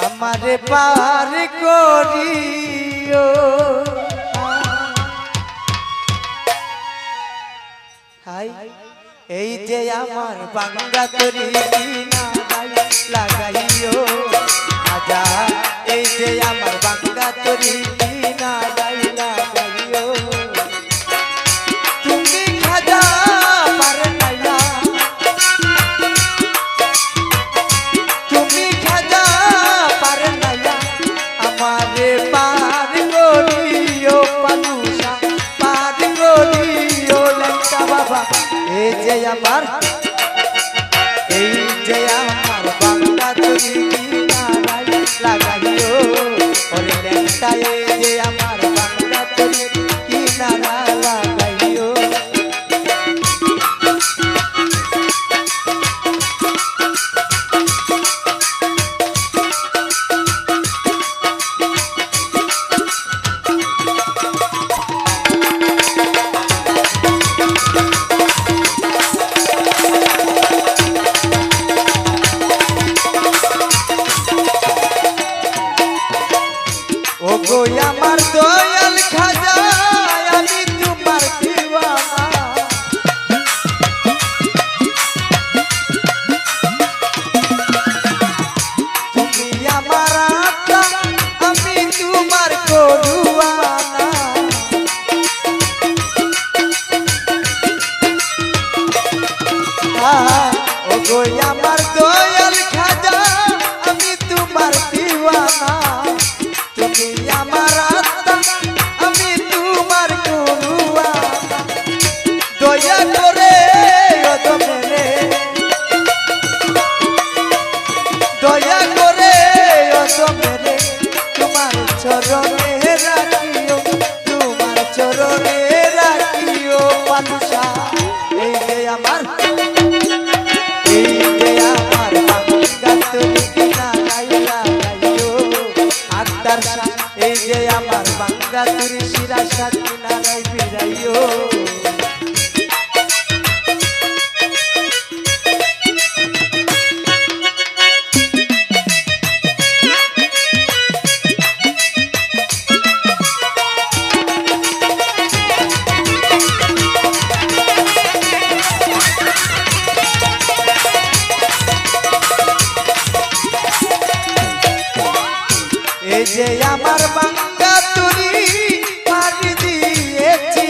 আমারে পার করিও হাই এই যে আমার বাংলা তরি না লাগাইও আজা এই যে আমার বাংলা তরি না লাগাইও তুমি খাজা পার নাইয়া তুমি খাজা পার নাইয়া আমারে পার করিও পালুসা পার করিও লেঙ্কা বাবা এই যে আমার বাংলা তরি লাগাইও ওরে লেঙ্কা এই যে আমার বাংলা তরি কিনারা লাগাইও ওগো আমার দয়াল খাজা আমি তোমার দিওয়ানা তুমি আমার আত্মা আমি তোমার করুয়ানা ওগো আমার দয়াল খাজা আমি তোমার দিওয়ানা তুমি আমার আত্মা আমি তোমার করুয়ানা দয়া করে অদমেরে দয়া করে অদমেরে তোমার চরণে রাখিও তোমার চরণে রাখিও পালুসা এই যে আমার বাংলা তরি না লাগাইও আক্তার এই যে আমার বাংলা তরি শিরা সাথী নারাই বিরাইও এই যে আমার বাংলা তরি পাড়ি দিয়েছি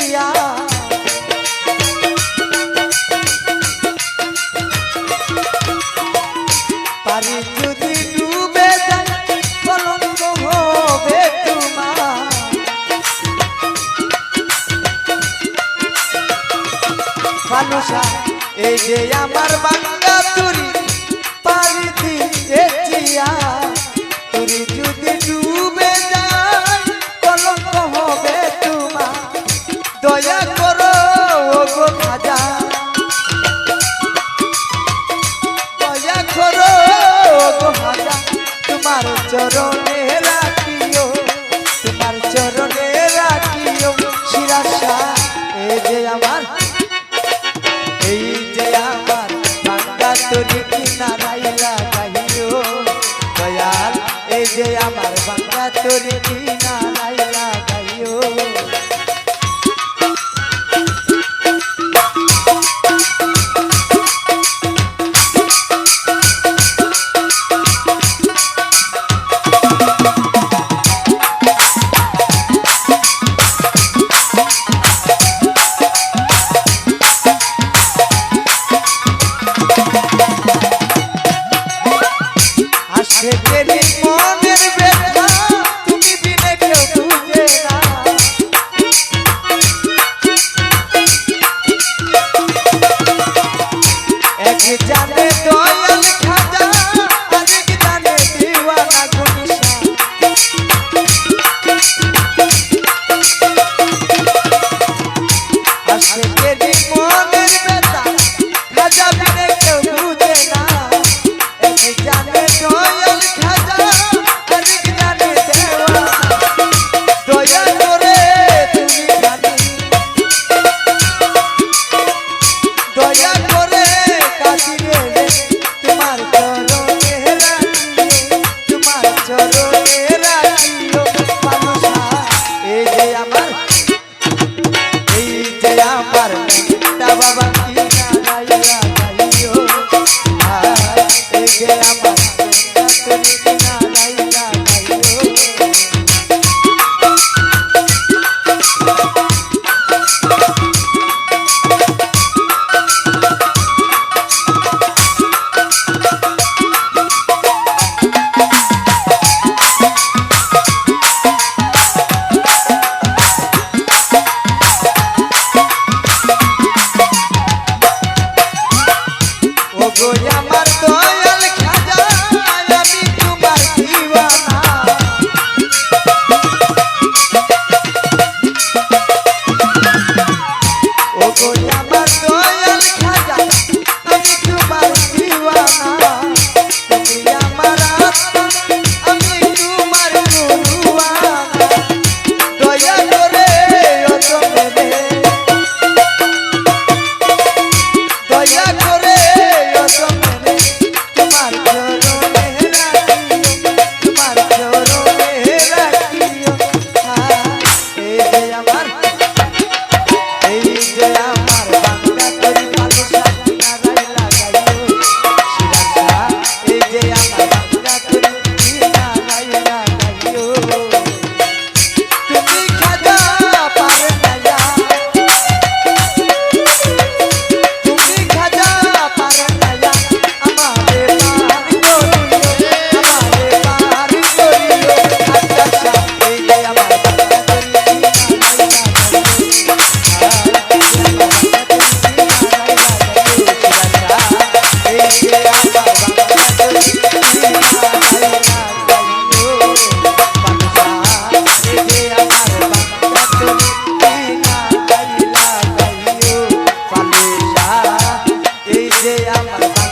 পারি যদি ডুবে যায় কলঙ্ক হবে তোমার পালুসা এই যে আমার বাংলা তরি পাড়ি দিয়েছি তরি যদি ডুবে যায় কলঙ্ক হবে তোমার দয়া করো ওগো খাজা দয়া করো ওগো খাজা তোমার চরণে রাখিও তোমার চরণে রাখিও শিরাশা এই যে আমার বাংলা তরি কিনারাই লাগাইও দয়াল এই যে আমার বাংলা তরি কিনারাই লাগাইও আসে গেলি মনের ব্যথা তুমি বিনে কেউ বুঝে না এক জানে দয়াল খাজা আরেক জানে দিওয়ানা গুনিশা আসে গেলি মনের ব্যথা খাজা বিনে কেউ বুঝে না এক জানে দয়াল খাজা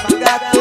বাঙ্গা